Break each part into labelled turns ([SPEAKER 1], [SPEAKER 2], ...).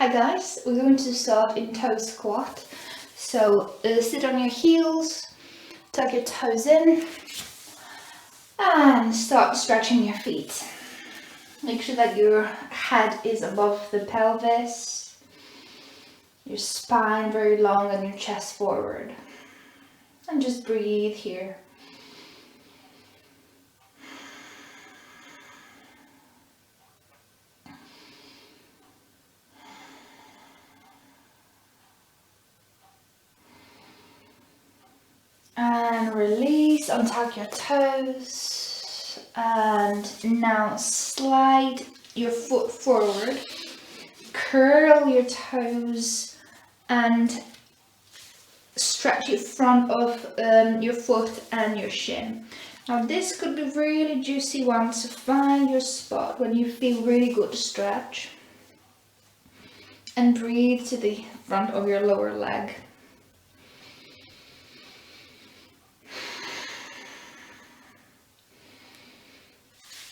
[SPEAKER 1] Hi guys, we're going to start in toe squat. So sit on your heels, tuck your toes in and start stretching your feet. Make sure that your head is above the pelvis, your spine very long and your chest forward. And just breathe here. And release, untuck your toes, and now slide your foot forward, curl your toes and stretch your front of your foot and your shin. Now this could be really juicy one, so find your spot when you feel really good to stretch. And breathe to the front of your lower leg.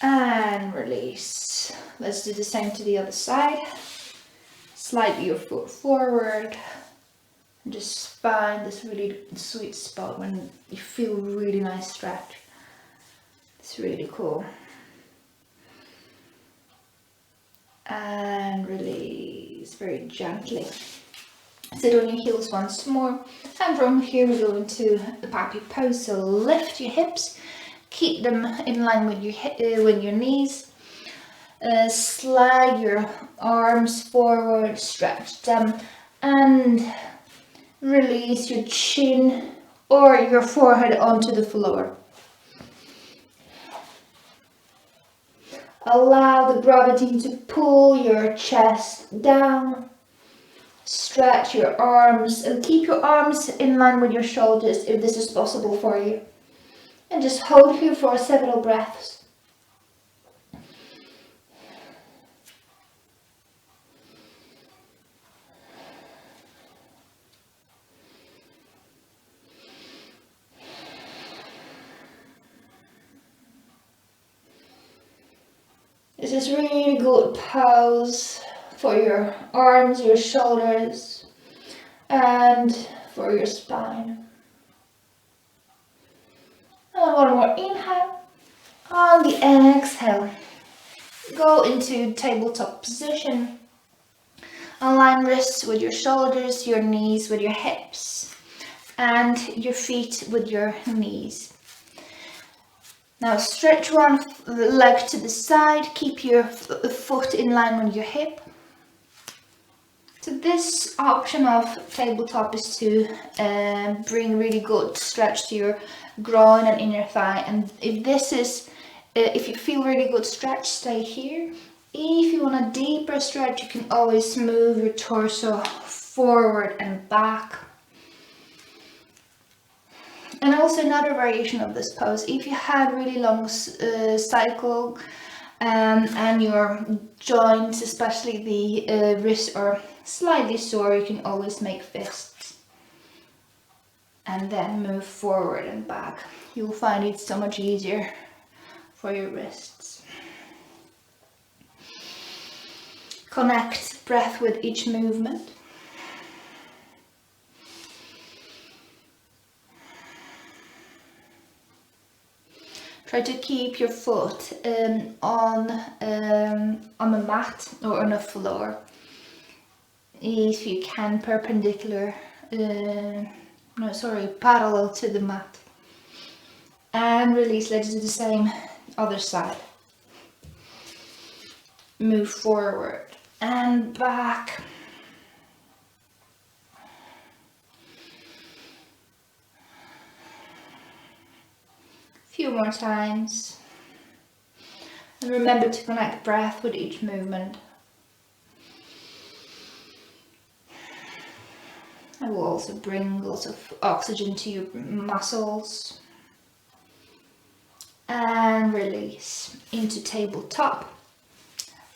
[SPEAKER 1] And release. Let's do the same to the other side. Slide your foot forward. And just find this really sweet spot when you feel really nice stretch. It's really cool. And release very gently. Sit on your heels once more. And from here we go into the puppy pose. So lift your hips. Keep them in line with your knees. Slide your arms forward, stretch them, and release your chin or your forehead onto the floor. Allow the gravity to pull your chest down. Stretch your arms and keep your arms in line with your shoulders if this is possible for you. And just hold here for several breaths. This is really good pose for your arms, your shoulders, and for your spine. And one more inhale. On the exhale, go into tabletop position. Align wrists with your shoulders, your knees with your hips, and your feet with your knees. Now stretch one leg to the side, keep your foot in line with your hip. So this option of tabletop is to bring really good stretch to your groin and inner thigh. And if you feel really good stretch, stay here. If you want a deeper stretch, you can always move your torso forward and back. And also another variation of this pose, if you had really long cycle and your joints, especially the wrists, are slightly sore, you can always make fists and then move forward and back. You'll find it so much easier for your wrists. Connect breath with each movement. Try to keep your foot on a mat or on a floor. If you can, parallel to the mat. And release. Let's do the same other side. Move forward and back. Few more times. And remember to connect breath with each movement. I will also bring lots of oxygen to your muscles. And release into tabletop.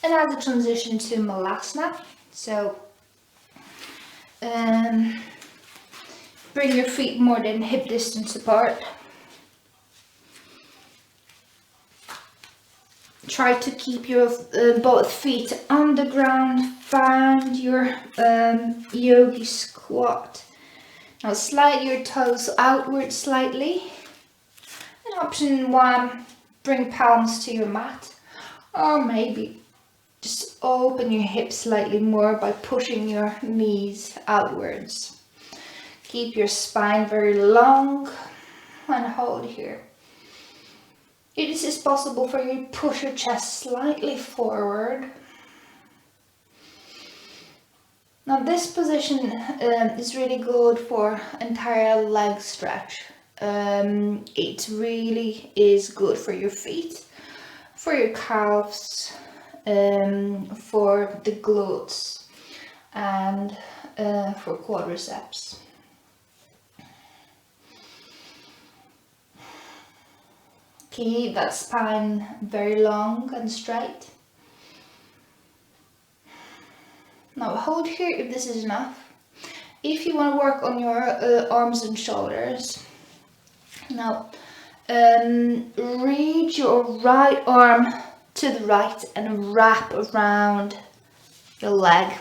[SPEAKER 1] And now the transition to Malasana. So bring your feet more than hip distance apart. Try to keep your both feet on the ground. Find your yogi squat. Now slide your toes outward slightly. And option 1, bring palms to your mat. Or maybe just open your hips slightly more by pushing your knees outwards. Keep your spine very long and hold here. It is possible for you to push your chest slightly forward. Now this position is really good for entire leg stretch. It really is good for your feet, for your calves, for the glutes, and for quadriceps. Keep that spine very long and straight. Now hold here if this is enough. If you want to work on your arms and shoulders, now reach your right arm to the right and wrap around your leg.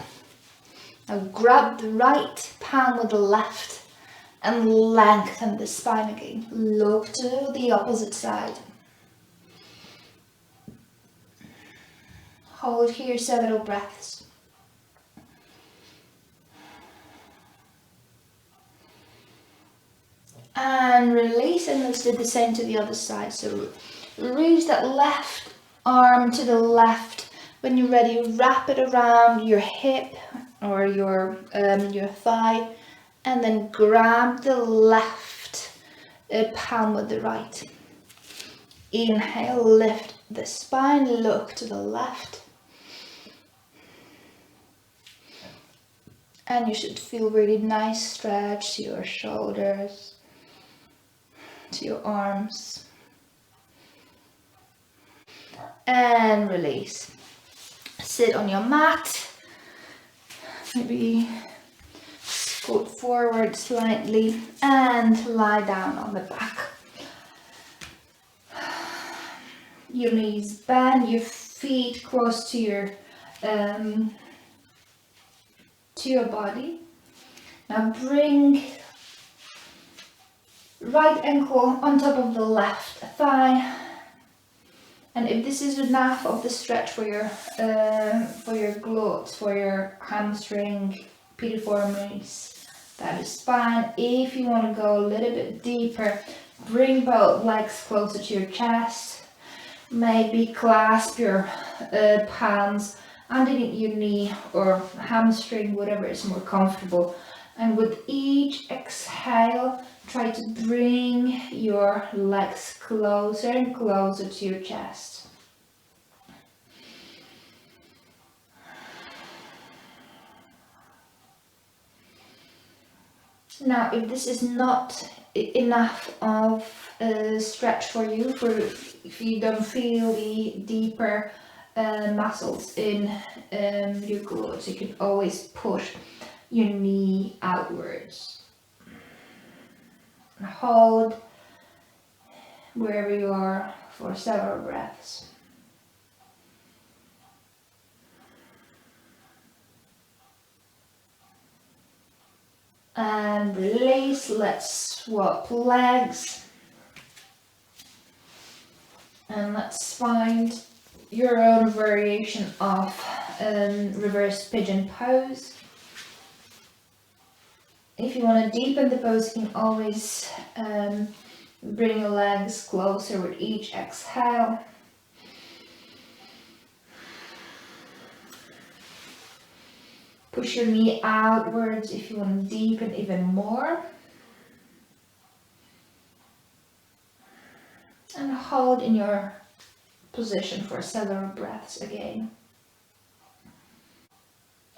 [SPEAKER 1] Now grab the right palm with the left and lengthen the spine again. Look to the opposite side. Hold here several breaths. And release, and let's do the same to the other side. So reach that left arm to the left. When you're ready, wrap it around your hip or your thigh, and then grab the left palm with the right. Inhale, lift the spine, look to the left. And you should feel really nice stretch to your shoulders, to your arms. And release. Sit on your mat. Maybe scoot forward slightly and lie down on the back. Your knees bend, your feet close to your body. Now bring right ankle on top of the left thigh. And if this is enough of the stretch for your glutes, for your hamstring, piriformis, that is fine. If you want to go a little bit deeper, bring both legs closer to your chest. Maybe clasp your palms underneath your knee or hamstring, whatever is more comfortable. And with each exhale, try to bring your legs closer and closer to your chest. Now, if this is not enough of a stretch for you, if you don't feel the deeper muscles in your glutes, you can always push your knee outwards. Hold wherever you are for several breaths. And release. Let's swap legs. And let's find your own variation of reverse pigeon pose. If you want to deepen the pose, you can always bring your legs closer with each exhale. Push your knee outwards if you want to deepen even more. And hold in your position for several breaths again.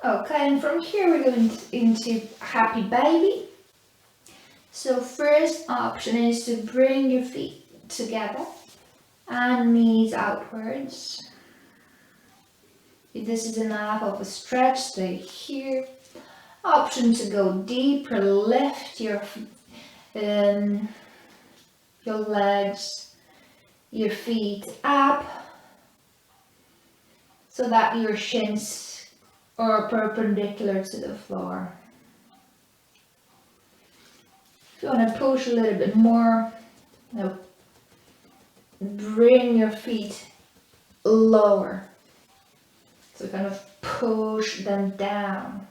[SPEAKER 1] Okay, and from here we're going into happy baby. So first option is to bring your feet together and knees outwards. If this is enough of a stretch, stay here. Option to go deeper, lift your legs, your feet up. so that your shins are perpendicular to the floor. If you want to push a little bit more, now bring your feet lower. So kind of push them down.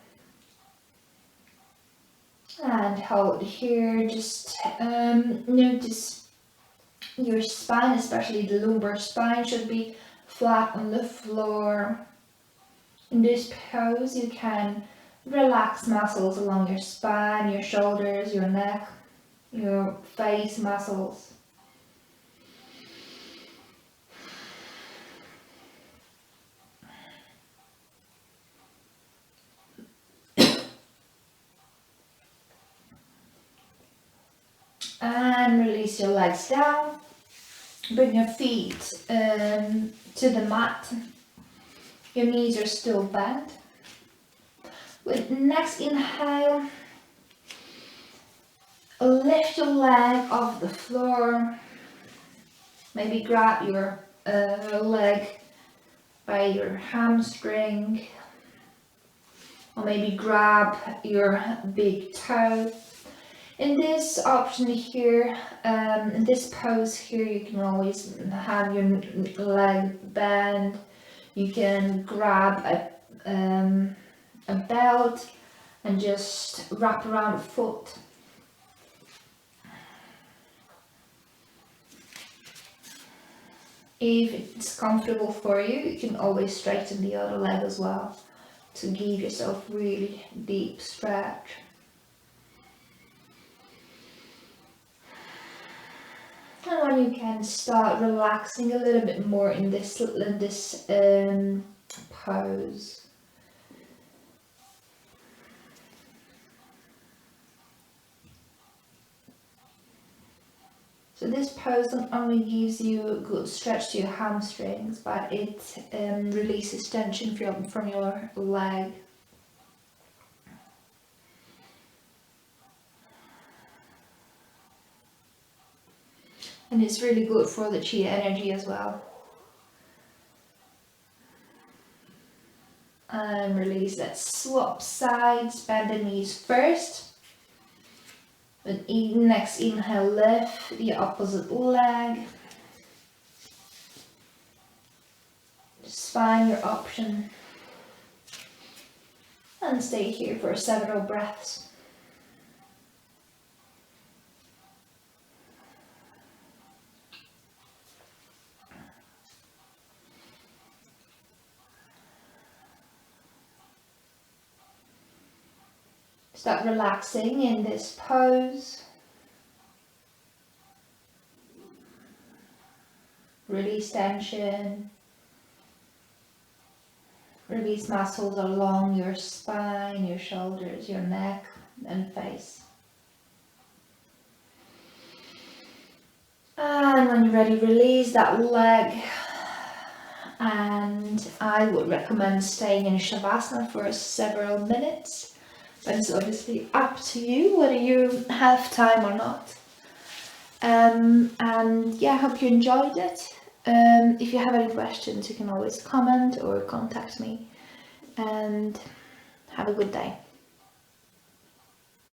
[SPEAKER 1] And hold here, just notice your spine, especially the lumbar spine, should be flat on the floor. In this pose you can relax muscles along your spine, your shoulders, your neck, your face muscles. And release your legs down. Bring your feet to the mat. Your knees are still bent. With next inhale, lift your leg off the floor. Maybe grab your leg by your hamstring, or maybe grab your big toe. In this option here, in this pose here, you can always have your leg bend. You can grab a belt and just wrap around the foot. If it's comfortable for you, you can always straighten the other leg as well to give yourself really deep stretch. And when you can, start relaxing a little bit more in this pose. So this pose not only gives you a good stretch to your hamstrings, but it releases tension from your leg. And it's really good for the chi energy as well. And release that. Swap sides, bend the knees first. With next inhale, lift the opposite leg. Just find your option. And stay here for several breaths. Start relaxing in this pose. Release tension. Release muscles along your spine, your shoulders, your neck and face. And when you're ready, release that leg. And I would recommend staying in Shavasana for several minutes. But it's obviously up to you whether you have time or not. And yeah, I hope you enjoyed it. If you have any questions, you can always comment or contact me. And have a good day.